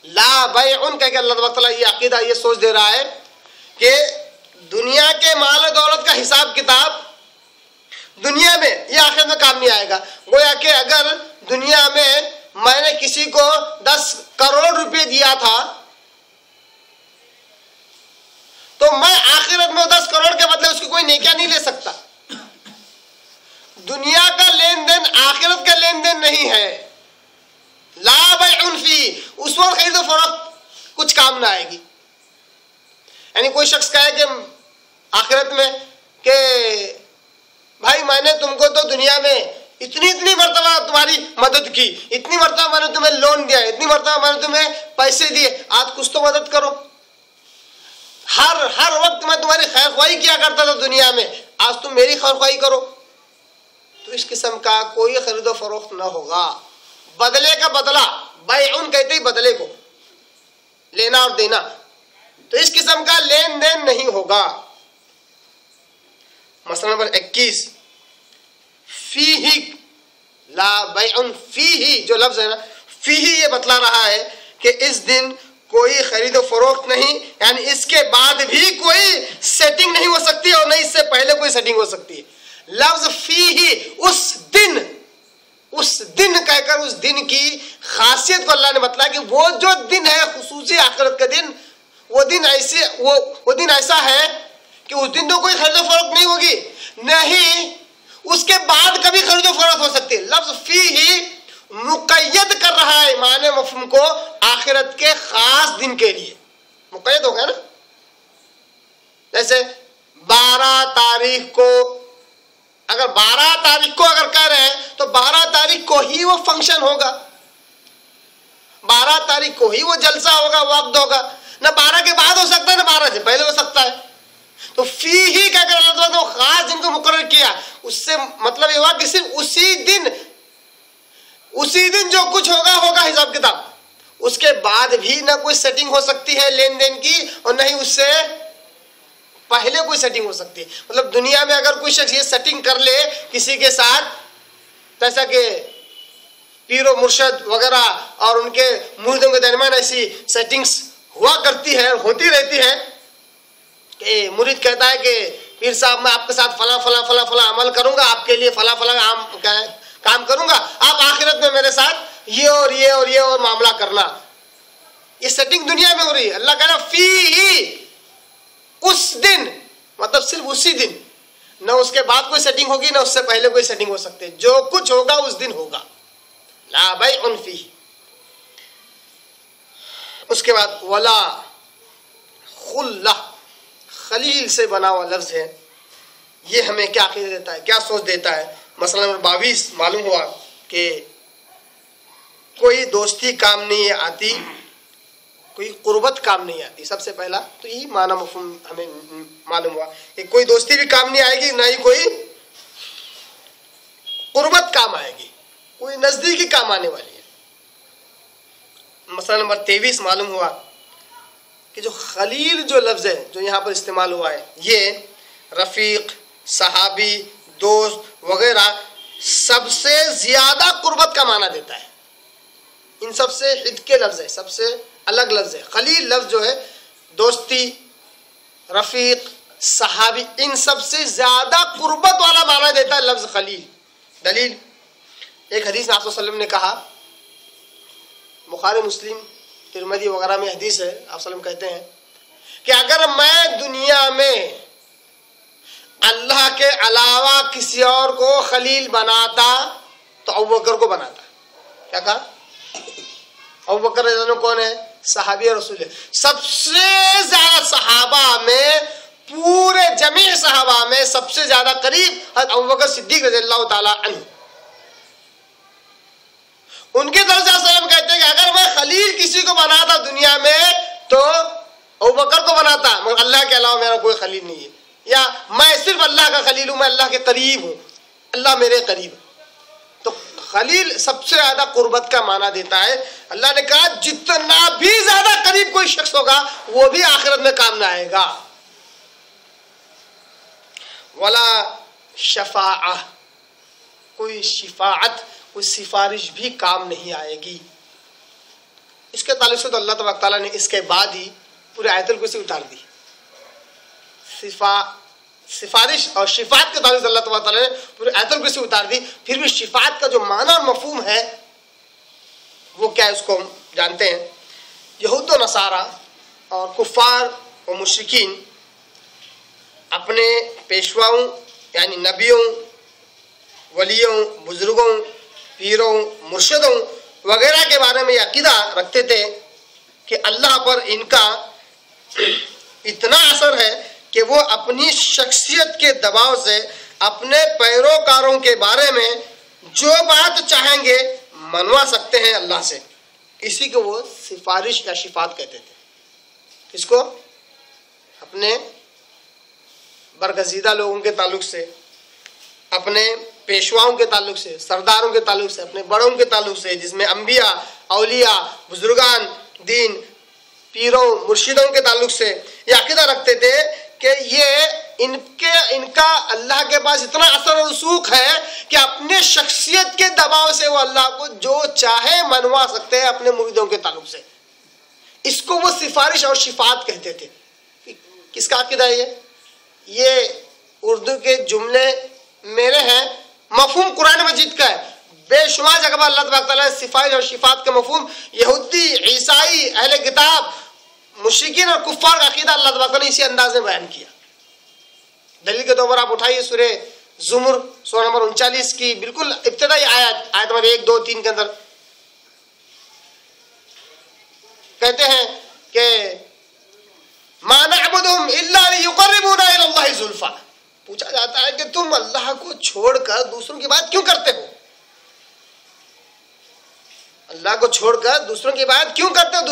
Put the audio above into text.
ला बैउन कह के अल्लाह ताला ये अकीदा, ये सोच दे रहा है कि दुनिया के माल दौलत का हिसाब किताब दुनिया में ये आखिरत में काम नहीं आएगा। गोया कि अगर दुनिया में मैंने किसी को 10 करोड़ रुपए दिया था तो मैं आखिरत में 10 करोड़ के बदले उसकी कोई नेकियां नहीं ले सकता। दुनिया का लेन देन आखिरत का लेन देन नहीं है। ला बैउन फी, उस वक्त खरीदो फरोख्त कुछ काम ना आएगी। यानी कोई शख्स कहे कि आखिरत में कि भाई मैंने तुमको तो दुनिया में इतनी मर्तबा तुम्हारी मदद की, इतनी मर्तबा मैंने तुम्हें लोन दिया, इतनी मर्तबा मैंने तुम्हें पैसे दिए, आज कुछ तो मदद करो। हर वक्त मैं तुम्हारी खैर ख्वाही किया करता था दुनिया में, आज तुम मेरी खैर ख्वाही करो। तो इस किस्म का कोई खरीदो फरोख्त ना होगा। बदले का बदला, बैउन कहते ही बदले को, लेना और देना, तो इस किस्म का लेन देन नहीं होगा। मसला नंबर 21, फीही, ला बैउन फीही जो लफ्ज है ना, फीही ये बतला रहा है कि इस दिन कोई खरीदो फरोख्त नहीं, यानी इसके बाद भी कोई सेटिंग नहीं हो सकती और नहीं इससे पहले कोई सेटिंग हो सकती है। लफ्ज फीही, उस दिन कहकर उस दिन की खासियत को अल्लाह ने बतलाया कि वो जो दिन है खुसूसी आखिरत का दिन, वो दिन ऐसा है कि उस दिन तो कोई खरीदो फरोख्त नहीं होगी, नहीं उसके बाद कभी खरीदो फरोख्त हो सकती है। लफ्ज फीही मुक़य्यद कर रहा है माने मफ़हूम को आखिरत के खास दिन के लिए, मुक़य्यद हो गया ना। जैसे 12 तारीख को, अगर 12 तारीख को अगर कह रहे हैं तो 12 तारीख को ही वो फंक्शन होगा, 12 तारीख को ही वो जलसा होगा, वक्त होगा, ना 12 के बाद हो सकता है ना 12 से पहले हो सकता है। तो फी ही कहकर अल्लाह ताला ने खास दिन को मुकर्रर किया, उससे मतलब ये हुआ कि सिर्फ उसी दिन जो कुछ होगा हिसाब किताब, उसके बाद भी ना कोई सेटिंग हो सकती है लेन देन की और नहीं उससे पहले कोई सेटिंग हो सकती है। मतलब दुनिया में अगर कोई शख्स ये सेटिंग कर ले किसी के साथ, जैसा कि पीरो मुर्शद वगैरह और उनके मुरीदों के दरमियान ऐसी सेटिंग्स हुआ करती है, होती रहती है कि मुरीद कहता है कि पीर साहब मैं आपके साथ फला अमल करूंगा, आपके लिए फला काम करूंगा, आप आखिरत में मेरे साथ ये और मामला करना। ये सेटिंग दुनिया में हो रही है। अल्लाह कह रहा फी ही, उस दिन मतलब सिर्फ उसी दिन, न उसके बाद कोई सेटिंग होगी ना उससे पहले कोई सेटिंग हो सकती है, जो कुछ होगा उस दिन होगा। ला बैउन फी। उसके बाद वला खुल्ला, खलील से बना हुआ लफ्ज है। ये हमें क्या अक़ीदा देता है, क्या सोच देता है। मसला नंबर 22 मालूम हुआ कि कोई दोस्ती काम नहीं आती, कोई कुर्बत काम नहीं आती। सबसे पहला तो यही माना मफ़हूम हमें मालूम हुआ कि कोई दोस्ती भी काम नहीं आएगी, ना ही कोई कुर्बत काम आएगी, कोई नजदीकी काम आने वाली है। मसला नंबर 23 मालूम हुआ कि जो खलील जो लफ्ज़ है जो यहाँ पर इस्तेमाल हुआ है, ये रफ़ीक, सहाबी, दोस्त वगैरह सबसे ज़्यादा कुर्बत का माना देता है। इन सबसे हिद के लफ्ज़ है, सबसे अलग लफ्ज़ है। खलील लफ्ज़ जो है दोस्ती, रफ़ीक, सहाबी, इन सबसे ज़्यादा कुर्बत वाला माना देता है लफ्ज़ खलील। दलील, एक हदीस में आप सल्लल्लाहु अलैहि वसल्लम ने कहा, बुखारी, मुस्लिम, तिरमिज़ी वगैरह में हदीस है, आप सल्लल्लाहु अलैहि वसल्लम कहते हैं कि अगर मैं दुनिया में अल्लाह के अलावा किसी और को खलील बनाता तो अबू बकर को बनाता। क्या कहा? अबू बकर रज़ियल्लाहु अन्हु कौन है? सहाबी रसूल है। सबसे ज्यादा सहाबा में, पूरे जमीन सहाबा में सबसे ज्यादा करीब अबू बकर सिद्दीक रज़ियल्लाहु ताला अन्हु। उनके तरफ से सल्लम कहते हैं कि अगर मैं खलील किसी को बनाता दुनिया में तो अबू बकर को बनाता, मगर अल्लाह के अलावा मेरा कोई खलील नहीं है, या मैं सिर्फ अल्लाह का खलील हूं, मैं अल्लाह के करीब हूं, अल्लाह मेरे करीब है। तो खलील सबसे ज्यादा कुर्बत का माना देता है। अल्लाह ने कहा जितना भी ज्यादा करीब कोई शख्स होगा वो भी आखिरत में काम ना आएगा। वला शफाअह, कोई शिफाअत, कोई सिफारिश भी काम नहीं आएगी। इसके ताल्लुक से तो अल्लाह तबारक ताला ने इसके बाद ही पूरे आयतुल कुर्सी उतार दी। सिफारिश और शिफात के ताल्लुक से अल्लाह तबारक ताला ने पूरे आयतुल कुर्सी उतार दी। फिर भी शिफात का जो माना और मफहूम है वो क्या है उसको हम जानते हैं। यहूद व नसारा और कुफार और मुशरिकीन अपने पेशवाओं यानी नबियों, वलियों, बुजुर्गों, पीरों, मुर्शिदों वगैरह के बारे में अकीदा रखते थे कि अल्लाह पर इनका इतना असर है कि वो अपनी शख्सियत के दबाव से अपने पैरोकारों के बारे में जो बात चाहेंगे मनवा सकते हैं अल्लाह से। इसी को वो सिफारिश या शिफात कहते थे। इसको अपने बरगजीदा लोगों के ताल्लुक से, अपने पेशवाओं के ताल्लुक से, सरदारों के ताल्लुक से, अपने बड़ों के ताल्लुक से, जिसमें अंबिया, औलिया, बुजुर्गान दीन, पीरों, मुर्शिदों के ताल्लुक से ये अकीदा रखते थे कि ये इनका अल्लाह के पास इतना असर और रसूख है कि अपने शख्सियत के दबाव से वो अल्लाह को जो चाहे मनवा सकते हैं अपने मुरीदों के ताल्लुक से। इसको वो सिफारिश और शिफात कहते थे। किसका अकीदा है ये उर्दू के जुमले मेरे हैं, मफहूम कुरान मजीद का है। बेशुमार जगह पर अल्लाह तबारक तआला ने सिफारिश और शिफात का मफहूम यहूदी, ईसाई, अहले किताब, मुशरिकीन और कुफ्फार का अकीदा अल्लाह तबारक तआला ने इसी अंदाज में बयान किया। दलील के तौर पर आप उठाइए सूरे ज़ुमर सूरा नंबर 39 की बिल्कुल इब्तिदाई आयत नंबर 1, 2, 3 के अंदर कहते हैं कि मा नअबुदुहुम इल्ला लियुक़र्रिबूना इलल्लाहि ज़ुल्फ़ा। पूछा जाता है कि तुम अल्लाह को छोड़कर दूसरों की बात क्यों करते हो? अल्लाह को छोड़कर दूसरों की बात क्यों करते हो?